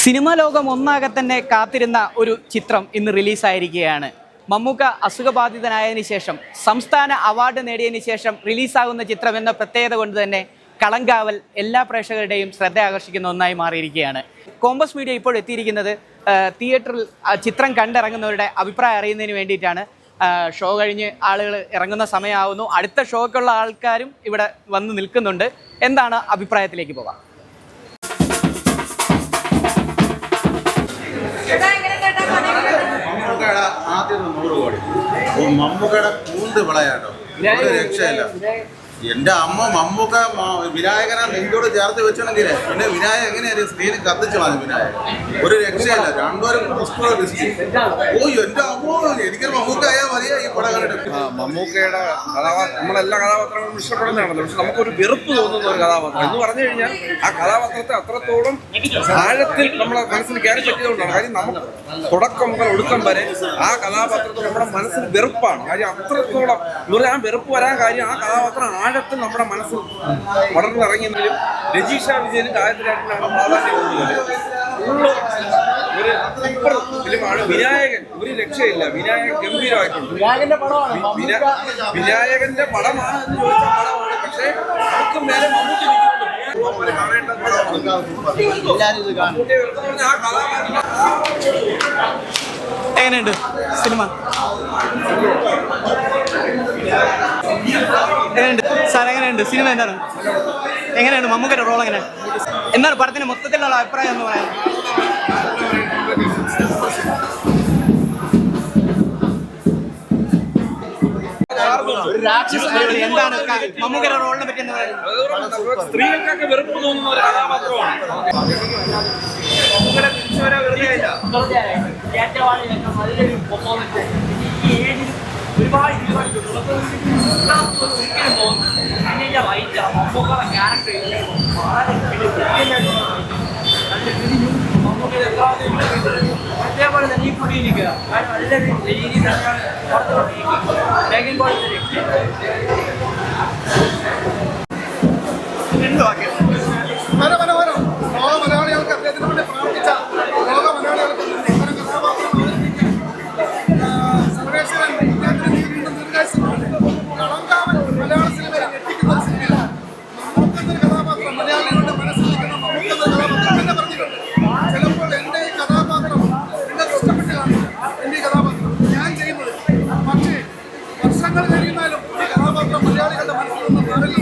Cinema ലോകം ഒന്നാകെ തന്നെ കാത്തിരുന്ന ഒരു ചിത്രം ഇന്ന് റിലീസായിരിക്കുകയാണ്. മമ്മൂക്ക അസുഖബാധിതനായതിനു ശേഷം സംസ്ഥാന അവാർഡ് നേടിയതിനു ശേഷം റിലീസാകുന്ന ചിത്രം എന്ന പ്രത്യേകത കൊണ്ട് തന്നെ കളങ്കാവൽ എല്ലാ പ്രേക്ഷകരുടെയും ശ്രദ്ധ ആകർഷിക്കുന്ന ഒന്നായി മാറിയിരിക്കുകയാണ്. കോമ്പസ് മീഡിയ ഇപ്പോൾ എത്തിയിരിക്കുന്നത് തിയേറ്ററിൽ ചിത്രം കണ്ടിറങ്ങുന്നവരുടെ അഭിപ്രായം അറിയുന്നതിന് വേണ്ടിയിട്ടാണ്. ഷോ കഴിഞ്ഞ് ആളുകൾ ഇറങ്ങുന്ന സമയമാവുന്നു. അടുത്ത ഷോക്കുള്ള ആൾക്കാരും ഇവിടെ വന്ന് നിൽക്കുന്നുണ്ട്. എന്താണ് അഭിപ്രായത്തിലേക്ക് പോകാം. ആദ്യം 100 കോടി മമ്മൂക്കയുടെ കൂണ്ട് വിളയാട്ടോ, ഒരു രക്ഷയില്ല. എന്റെ അമ്മ മമ്മൂക്ക വിനായകനെ നെഞ്ചോട് ചേർത്ത് വെച്ചണെങ്കിൽ പിന്നെ വിനായകൻ എങ്ങനെയായിരുന്നു സ്ക്രീനിൽ കത്തിച്ചു കളഞ്ഞു. വിനായകൻ ഒരു രക്ഷയില്ല, രണ്ടുപേരും ഓ എന്റെ അമ്മോ എനിക്കൊരു മമ്മൂക്ക ആയാൽ മതിയാ ഈ പടം കണ്ടിട്ട്. മമ്മൂക്കയുടെ നമ്മളെല്ലാ കഥാപാത്രങ്ങളും ഇഷ്ടപ്പെടുന്നതാണല്ലോ, പക്ഷെ നമുക്കൊരു വെറുപ്പ് തോന്നുന്ന ഒരു കഥാപാത്രം എന്ന് പറഞ്ഞു കഴിഞ്ഞാൽ ആ കഥാപാത്രത്തെ അത്രത്തോളം ആഴത്തിൽ നമ്മളെ മനസ്സിൽ കയറി പറ്റിയതുകൊണ്ടാണ്. കാര്യം നമുക്ക് തുടക്കം മുതൽ ഒടുക്കം വരെ ആ കഥാപാത്രത്തിൽ നമ്മുടെ മനസ്സിൽ വെറുപ്പാണ്. കാര്യം അത്രത്തോളം എന്ന് പറഞ്ഞാൽ ആ വെറുപ്പ് വരാൻ കാര്യം ആ കഥാപാത്രം ആഴത്തിൽ നമ്മുടെ മനസ്സിൽ വളർന്നിറങ്ങിയെങ്കിലും രജീഷ വിജയനും ഗായത്രിയായിട്ടാണ് പ്രാധാന്യം കൂടുതൽ. ഒരു സൂപ്പർ ഫിലിമാണ് വിനായകൻ. ഒരു രക്ഷയില്ല, വിനായകൻ ഗംഭീരമായിട്ടുണ്ട്. വിനായകന്റെ പടമാണ് എന്ന് ചോദിച്ച പടമാണ്, പക്ഷേ നമുക്ക് മേലെ മമ്മൂട്ടി എങ്ങനെയുണ്ട് സിനിമ? എങ്ങനെയുണ്ട് സാർ? എങ്ങനെയുണ്ട് സിനിമ? എന്താണ് എങ്ങനെയാണ് മമ്മൂക്കയുടെ റോൾ? എങ്ങനെയാണ്? എന്താണ് പടത്തിന് മൊത്തത്തിലുള്ള അഭിപ്രായം എന്ന് പറയുന്നത്? എന്താണ് മമ്മൂക്കയുടെ റോളിനെ പറ്റി എന്ന് പറയുന്നത്? സ്ത്രീകൾക്കൊക്കെ വെറുപ്പ് തോന്നുന്ന ഒരു കഥാപാത്രമാണ്. അതേപോലെ തന്നെ ഈ കുടിയിരിക്കുക നല്ലൊരു രീതി തന്നെയാണ് മലയാളികൾക്ക് അദ്ദേഹത്തിന് വേണ്ടി പ്രാർത്ഥിച്ച ലോക മലയാളികൾക്ക് സർവേശ്വരൻ കളങ്കാവൻ മലയാള സിനിമയെ ഞെട്ടിക്കുന്ന ഒരു സിനിമയിലാണ്. മമ്മൂക്കെന്നൊരു കഥാപാത്രം മലയാളികളുടെ മനസ്സിൽ നിൽക്കുന്ന മമ്മൂക്കെന്നൊരു കഥാപാത്രം തന്നെ പറഞ്ഞിട്ടുണ്ട്. ചിലപ്പോൾ എൻ്റെ ഈ കഥാപാത്രം നിങ്ങൾക്ക് ഇഷ്ടപ്പെട്ട് കാണില്ല, എൻ്റെ ഈ കഥാപാത്രം ഞാൻ ചെയ്യുന്നത്. പക്ഷേ വർഷങ്ങൾ കഴിയുന്നാലും ഈ കഥാപാത്രം മലയാളികളുടെ മനസ്സിൽ നിന്ന് മാറില്ല.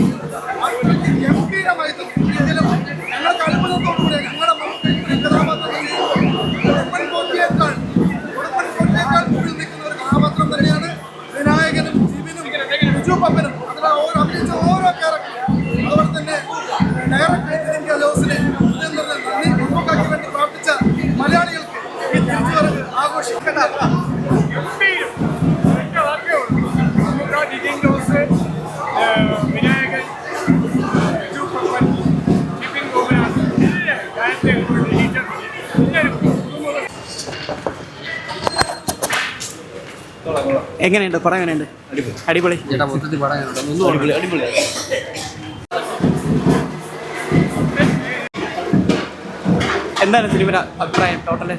അത്രയ്ക്ക് ഗംഭീരമായി ഒരിക്കലും ഞങ്ങൾക്ക് അത്ഭുതത്തോടുകൂടെ ഞങ്ങളുടെ ഈ കഥാപാത്രം ഉടുപ്പൻ കോട്ടിയേക്കാൾ മുന്നിൽ നിൽക്കുന്ന ഒരു കഥാപാത്രം തന്നെയാണ് വിനായകനും ജിബിനും ബിജു പപ്പനും. അതിൽ അഭിനയിച്ച ഓരോ ക്യാരക്ടറും, അതുപോലെ തന്നെ ഡയറക്ടർ ജോസിനെ നന്ദി മമ്മൂക്കായ്ക്ക് വേണ്ടി പ്രാർത്ഥിച്ച മലയാളികൾക്ക് ഈ തിരിച്ചുവരവ് ആഘോഷിക്കേണ്ട വിനായകൻ, ബിജു പപ്പൻ, ജിബിൻ ഗോപിനാഥ്, എങ്ങനെയുണ്ട് പടം? എങ്ങനെയുണ്ട്? അടിപൊളി. എന്താണ് സിനിമയുടെ അഭിപ്രായം? ടോട്ടല്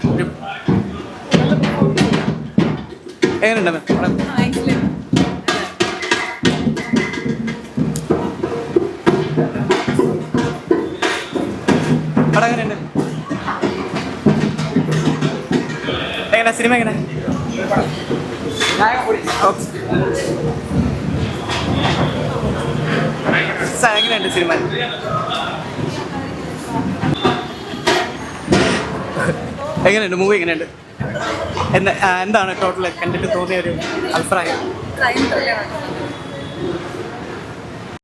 എങ്ങനെയുണ്ട് പടം? പടം എങ്ങനെയുണ്ട്? എങ്ങനെ സിനിമ? എങ്ങനെ എങ്ങനെയുണ്ട് സിനിമ? എങ്ങനെയുണ്ട് മൂവി? എങ്ങനെയുണ്ട്? എന്താണ് ടോട്ടൽ കണ്ടിട്ട് തോന്നിയ ഒരു അഭിപ്രായം?